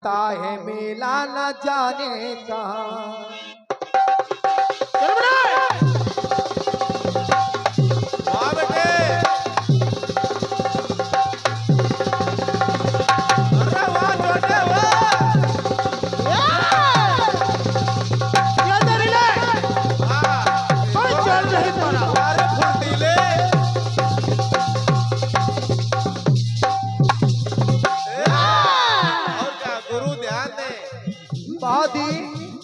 लगता है मेला न जाने कहाँ। बहुत ही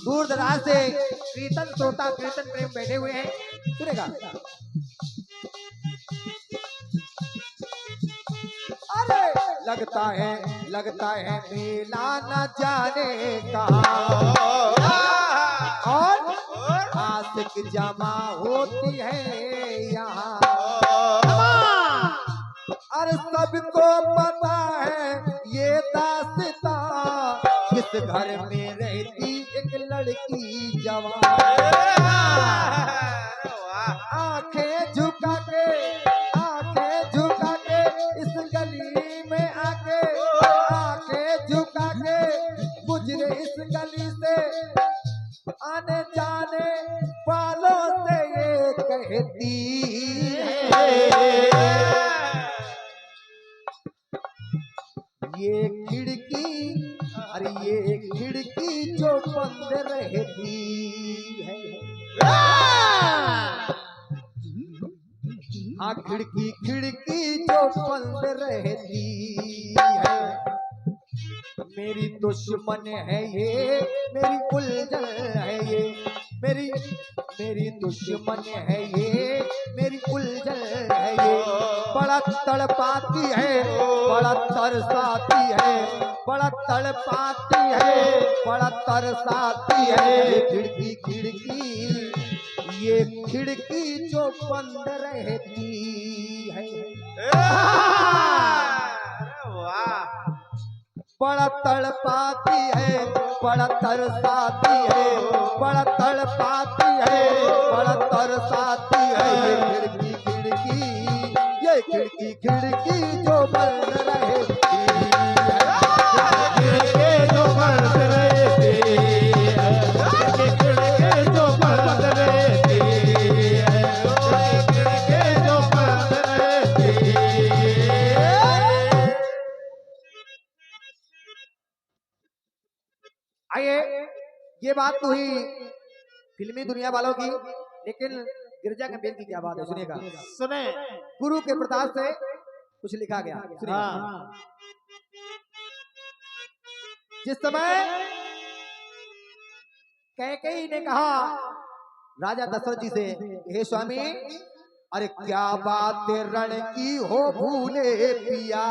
दूर दराज से कीर्तन श्रोता कीर्तन प्रेम बैठे हुए हैं, सुनेगा। अरे लगता है मेला न जाने कहाँ, और आशिक जमा होती है यहाँ। और सबको पता है ये दास्तां, किस घर में रहती एक लड़की जवान। आंखें झुका के इस गली में आके, आंखें झुका के गुजरे इस गली से, आने जाने वालों से ये कहती है, ये खिड़की, अरे ये खिड़की जो बंद रहती है। हाँ, खिड़की जो बंद रहती है। मेरी दुश्मन है ये, मेरी उलझन है ये, मेरी दुश्मन है ये, मेरी उलझन है ये। बड़ा तड़पाती है, बड़ा तरसाती है, बड़ा तड़पाती है, बड़ा तरसाती है। ये खिड़की जो बंद रहती है। बड़ा तड़पाती है, बड़ा तरसाती है, बड़ा तड़पाती है, बड़ा तरसाती है। ये खिड़की जो बंद रहती है, जो बंद रहती है, जो बंद रहती है, जो बंद रहती है। आइए, ये बात तो हुई फिल्मी दुनिया वालों की, लेकिन गिरजा के बेल की क्या बात है, सुनिएगा। सुने। गुरु के प्रताप से कुछ लिखा गया, सुनिएगा। जिस समय कैकेयी ने कहा राजा दशरथ जी से, हे स्वामी, अरे क्या बात रण की हो भूले पिया।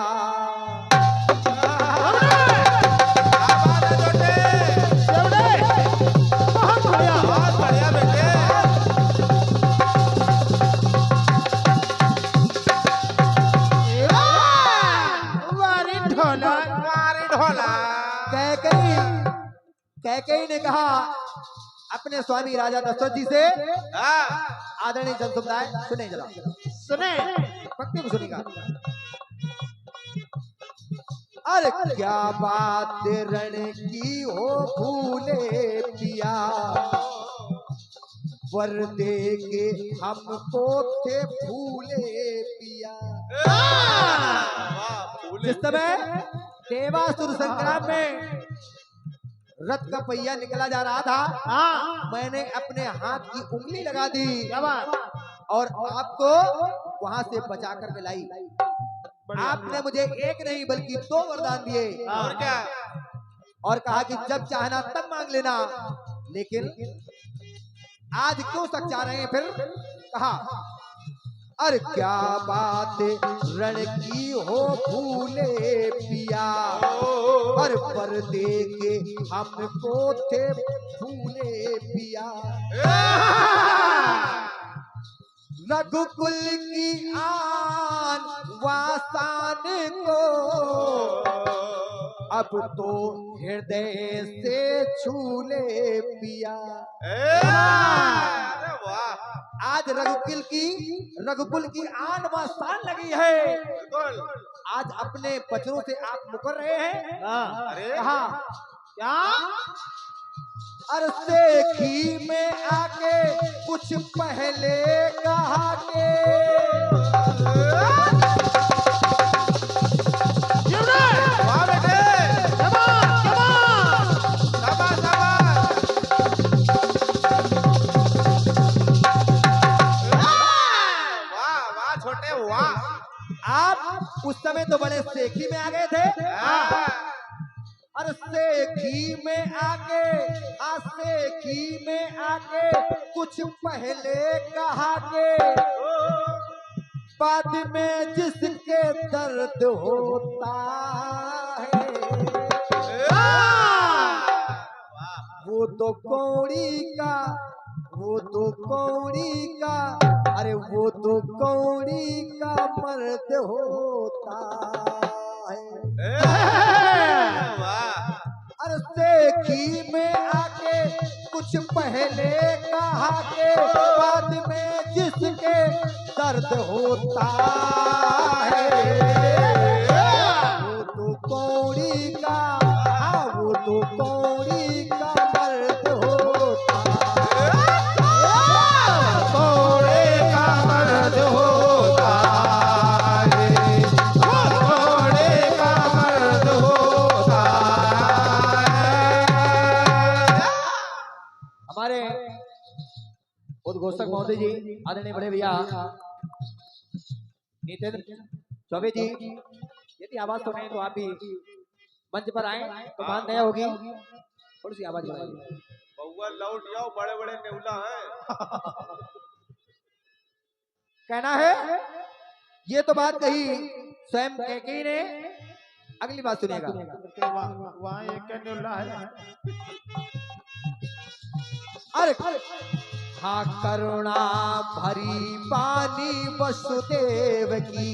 कैकेयी ने कहा अपने स्वामी राजा दशरथ जी से, आदरणीय जन समुदाय सुने, जरा सुने, पक्के को सुनेगा। अरे क्या बात रण की हो भूले पिया, वर दे के हमको थे भूले पिया। जिस समय देवासुर संग्राम में रथ का पहिया निकला जा रहा था, मैंने अपने हाथ की उंगली लगा दी और आपको वहां से बचा कर लाई। आपने मुझे एक नहीं बल्कि 2 वरदान दिए, और क्या, और कहा कि जब चाहना तब मांग लेना। लेकिन आज क्यों सच्चा रहे हैं फिर? कहा, अरे क्या बात रण की हो भूले पिया, और पर दे के हमको थे भूले पिया। रघुकुल की आन वासान को अब तो हृदय से छूले पिया। अरे वाह, आज रघुकुल की आन व शान लगी है। बिल्कुल। आज अपने बचनों से आप मुकर रहे हैं। अरे कहा क्या? अरसे में आके कुछ पहले कहा के वाह बेटे, शाबाश, शाबाश। वाह वाह छोटे वाह। आप उस समय तो बड़े सेखी में आ गए थे। और सेखी में आके कुछ पहले कहा के बाद में जिसके दर्द होता है वो तो कौड़ी का अरे वो तो कौड़ी का मर्द होता है। अरे सेखी में आके कुछ पहले कहा के बाद में जिसके दर्द होता है वो तो कौड़ी का वो तो कौड़ी का मर्द होता है। कौड़े का मर्द होता है, कौड़े का मर्द होता है। हमारे उद्घोषक महोदय जी, आदरणीय बड़े भैया नितिन चौबे जी, यदि आवाज तो नहीं तो आप भी मंच पर आए तो मान दया होगी। थोड़ी सी आवाज बढ़ाइए। बउआ लौट जाओ, बड़े बड़े नेवला हैं। कहना है ये तो बात कही स्वयं कैकेयी ने। अगली बात सुनिएगा। वहाँ एक नेवला है। अरे हाँ करुणा भरी पानी वसुदेव की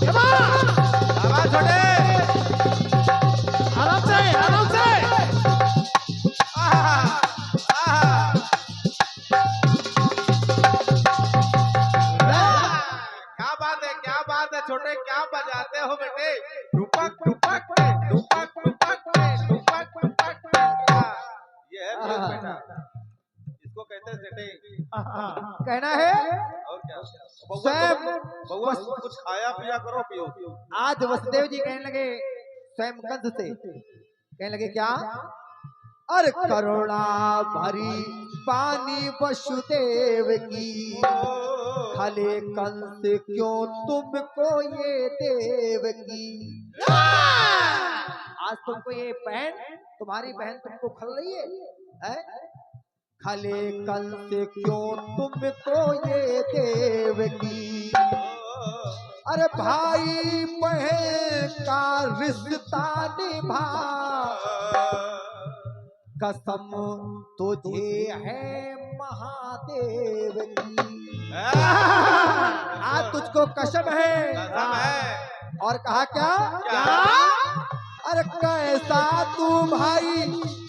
वाह बेटे, शाबाश छोटे। आराम से आहा, आहा। क्या बात है छोटे, क्या बजाते हो बेटे। टुपक टुपक टुपक टुपक टुपक टुपक। ये है म्यूजिक बेटा, इसको कहते हैं सेटिंग। कहना है और क्या स्वयं बउआ कुछ खाया पिया करो, पियो। आज वसुदेव जी कहने लगे स्वयं कंस से, कहने लगे क्या? अरे करुणा भरी पानी वसुदेव की खले कंस क्यों तुमको ये देव की। आज तुमको ये बहन, तुम्हारी बहन तुमको खल रही है? खले कंस क्यों तुमको ये देव की। अरे भाई बहन का रिश्ता निभा कसम तुझे है महादेव की। आज तुझको कसम है। और कहा क्या? अरे कैसा तू भाई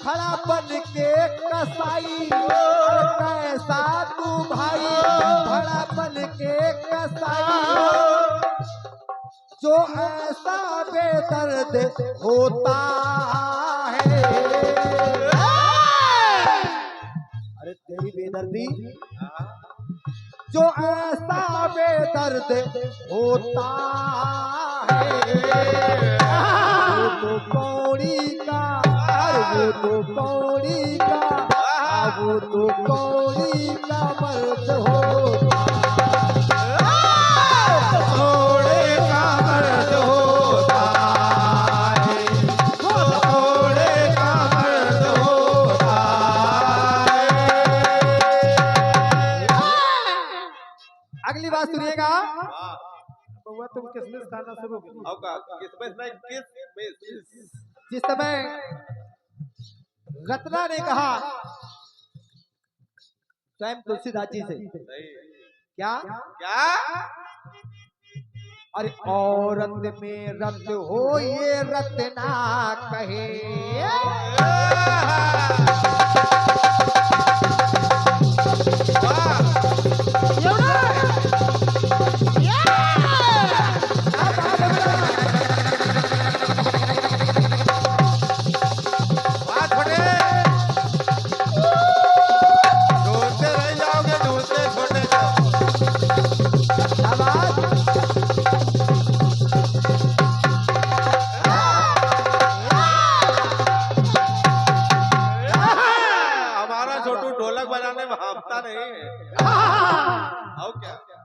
खड़ा बन के कसाई। अरे कैसा तू भाई खड़ा बन के कसाई जो ऐसा बेदर्द होता है। अरे तेरी बेदर्दी जो ऐसा बेदर्द होता है वो तो कौड़ी का, वो तो कौड़ी का, वो तो कौड़ी का मर्द होता है। कौड़े का मर्द होता है, कौड़े का मर्द होता है। अगली बात सुनिएगा। बउआ तुम किसमें खाना शुरू करो? किसमें नहीं, किस जिस समय रत्ना ने कहा स्वयं तुलसीदास जी से, सही। क्या क्या? अरे औरत में रत हो ये रत्ना कहे,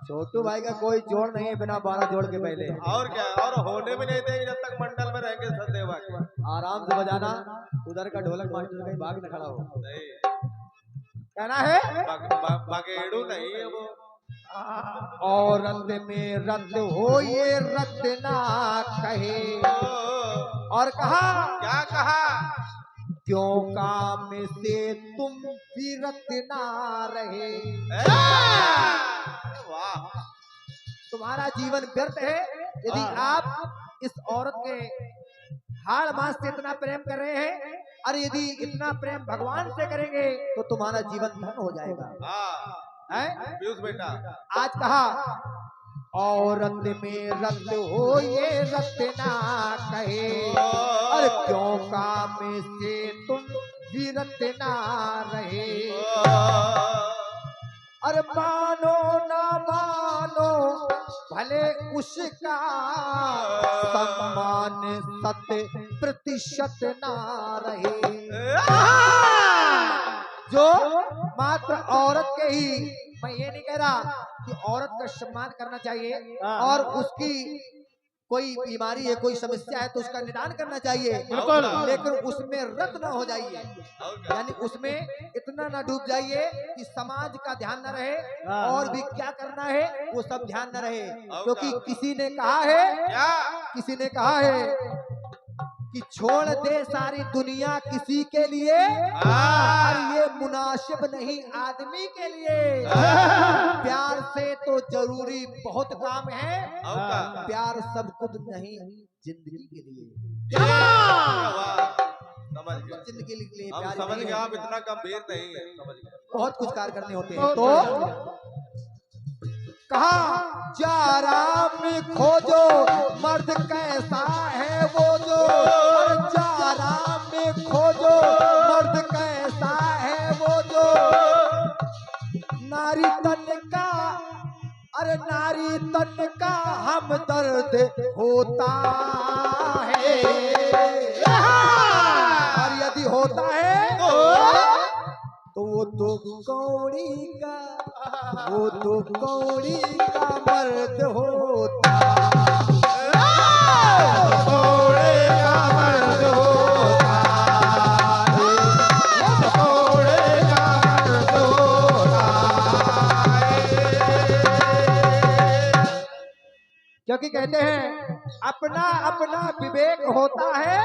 छोटू भाई का कोई जोड़ नहीं है बिना 12 जोड़ के पहले। और क्या, और होने भी नहीं देंगे जब तक मंडल में रहेंगे सदैव। आराम से बजाना, उधर का ढोलक मास्टर कहीं भाग न खड़ा हो। नहीं, कहना है बगेड़ू नहीं है वो। औरत में रत हो ये रत्ना कहे, और कहा क्या कहा? क्यों काम से तुम भी रत्ना रहे। वाह, तुम्हारा जीवन व्यर्थ है यदि आप इस औरत के हाड़ मांस से इतना प्रेम कर रहे हैं, और यदि इतना प्रेम भगवान से करेंगे तो तुम्हारा जीवन धन हो जाएगा। हाँ पीयूष बेटा, आज कहा औरत में रत हो ये रत्ना कहे, और क्यों काम से तुम भी रत्ना रहे। अरे मानो ना मानो भले उसका सम्मान 100% ना रहे। जो मात्र औरत के ही, मैं ये नहीं कह रहा कि औरत का सम्मान करना चाहिए और उसकी कोई बीमारी है, कोई समस्या है तो उसका निदान करना चाहिए, बिल्कुल, लेकिन उसमें रत न हो जाइए, यानी उसमें इतना न डूब जाइए कि समाज का ध्यान न रहे और भी क्या करना है वो सब ध्यान न रहे। क्योंकि किसी ने कहा है कि छोड़ दे सारी दुनिया किसी के लिए, और ये मुनासिब नहीं आदमी के लिए। प्यार से तो जरूरी बहुत काम है, प्यार सब कुछ नहीं जिंदगी के लिए। समझ गए, जिंदगी के लिए हम प्यार समझ नहीं गए, है। आप इतना गंभीर नहीं है, समझ गए। बहुत कुछ कार्य करने होते हैं। तो कहा जारा में खोजो मर्द कैसा है वो जो, जारा में खोजो मर्द कैसा है वो जो, नारी तन का, अरे नारी तन का हम दर्द होता है, और यदि होता है तो वो तो कौड़ी का, वो तो कौड़ी का मर्द होता, कौड़ी का मर्द होता है, कौड़ी का मर्द होता है। क्योंकि कहते हैं अपना अपना विवेक होता है,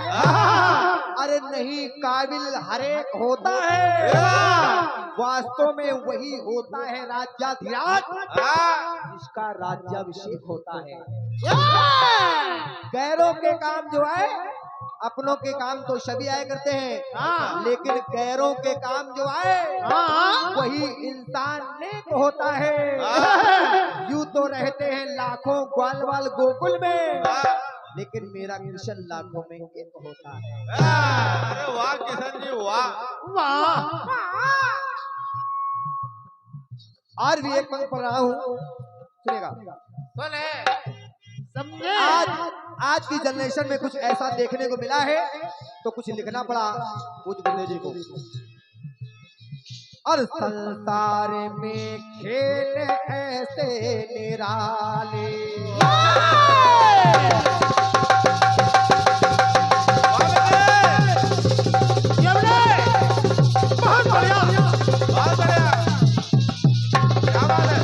अरे नहीं काबिल हरेक होता है। वास्तव में वही होता है राज्याधिराज जिसका राज्याभिषेक होता है। गैरों के काम जो है, अपनों के काम तो सभी आए करते हैं, लेकिन गैरों के काम जो है वही इंसान नेक होता है। यूं तो रहते हैं लाखों ग्वाल वाल गोकुल में, लेकिन मेरा कृष्ण लाखों में एक होता है। अरे वाह किशन जी, वाह वाह। और भी एक पंक्ति पढ़ रहा हूँ, सुनेगा। समझे? आज की जनरेशन में कुछ ऐसा देखने को मिला है तो कुछ लिखना पड़ा कुछ गुरुदेव जी को। और संसार में खेल ऐसे निराले, बहुत बढ़िया। बहुत बढ़िया, क्या बात है।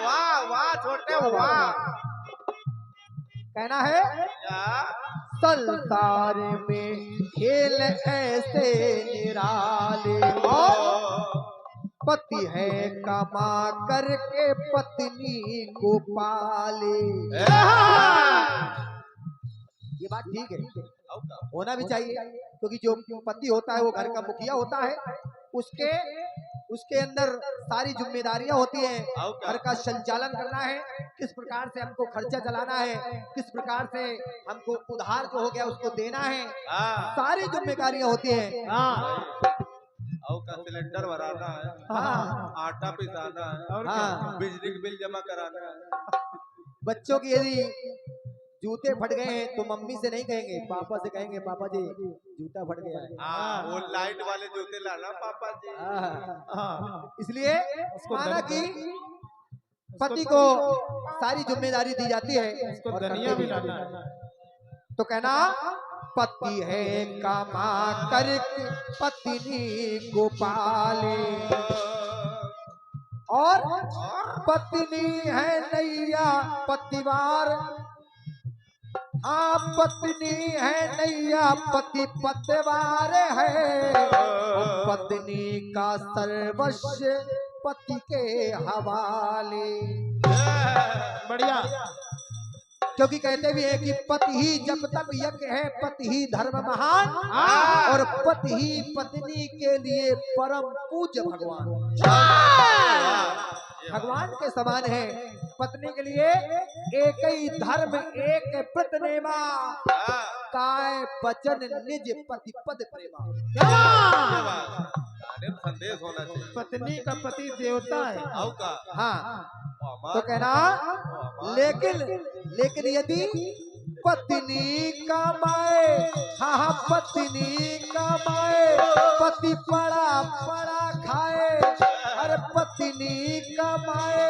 वाह वाह छोटे वाह। कहना है क्या संसार में खेल ऐसे निराले और पति है कमा करके पत्नी को पाले। ये बात ठीक है, होना भी चाहिए, क्योंकि जो पति होता है वो घर का मुखिया होता है, उसके अंदर सारी जिम्मेदारियां होती हैं। घर का संचालन करना है, किस प्रकार से हमको खर्चा चलाना है, किस प्रकार से हमको उधार जो हो गया उसको देना है, सारी जिम्मेदारियां होती हैं। का सिलेंडर भराना है, हाँ, आटा पिसाना है, और हाँ। बिजली का बिल जमा कराना है। बच्चों की यदि जूते फट गए हैं तो मम्मी से नहीं कहेंगे, पापा से कहेंगे पापा जी जूता फट गया है। हाँ, वो लाइट वाले जूते लाना पापा जी। हाँ, इसलिए उसको माना धन- कि पति को सारी जिम्मेदारी दी जाती है उसको और धनिया करते भी भी लाना हैं। है। तो कहना पति है कमा कर पत्नी को पाले और पत्नी है नैया पतिवार। हाँ, पत्नी है नैया पति पतवार है, पत्नी का सर्वस्व पति के हवाले। बढ़िया। क्योंकि कहते भी है कि पति ही जब तक यज्ञ है, पति ही धर्म महान, और पति ही पत्नी के लिए परम पूज्य भगवान। भगवान के समान है, पत्नी के लिए एक ही धर्म एक प्रतिनेमा, काय वचन निज पति पद प्रेमा। संदेश होना चाहिए। पत्नी का पति देवता है। आओ का हाँ, तो कहना लेकिन यदि पत्नी कमाए, हाँ पत्नी कमाए, पति पड़ा पड़ा खाए। अरे पत्नी कमाए,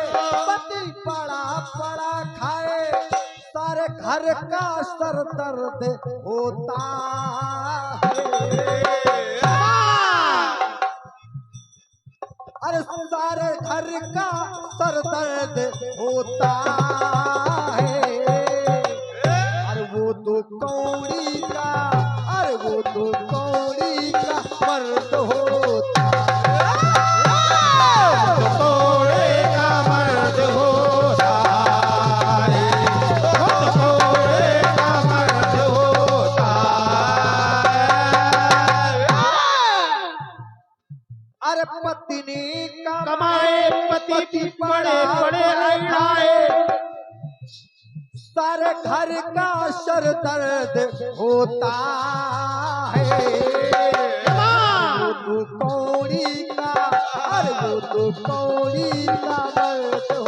पति पड़ा पड़ा खाए, सारे घर का सर दर्द होता है। अरे सारे घर का सर दर्द होता है। अरे वो तो कौड़ी का, अरे वो तो कौड़ी का मर्द होता है, कौड़ी का मर्द होता है, कौड़ी का मर्द होता है। अरे पत्नी कमाए पति बड़े बड़े लड़ाए, सारे घर का सर दर्द होता है। वो तो कौड़ी का, अरे वो तो कौड़ी का मर्द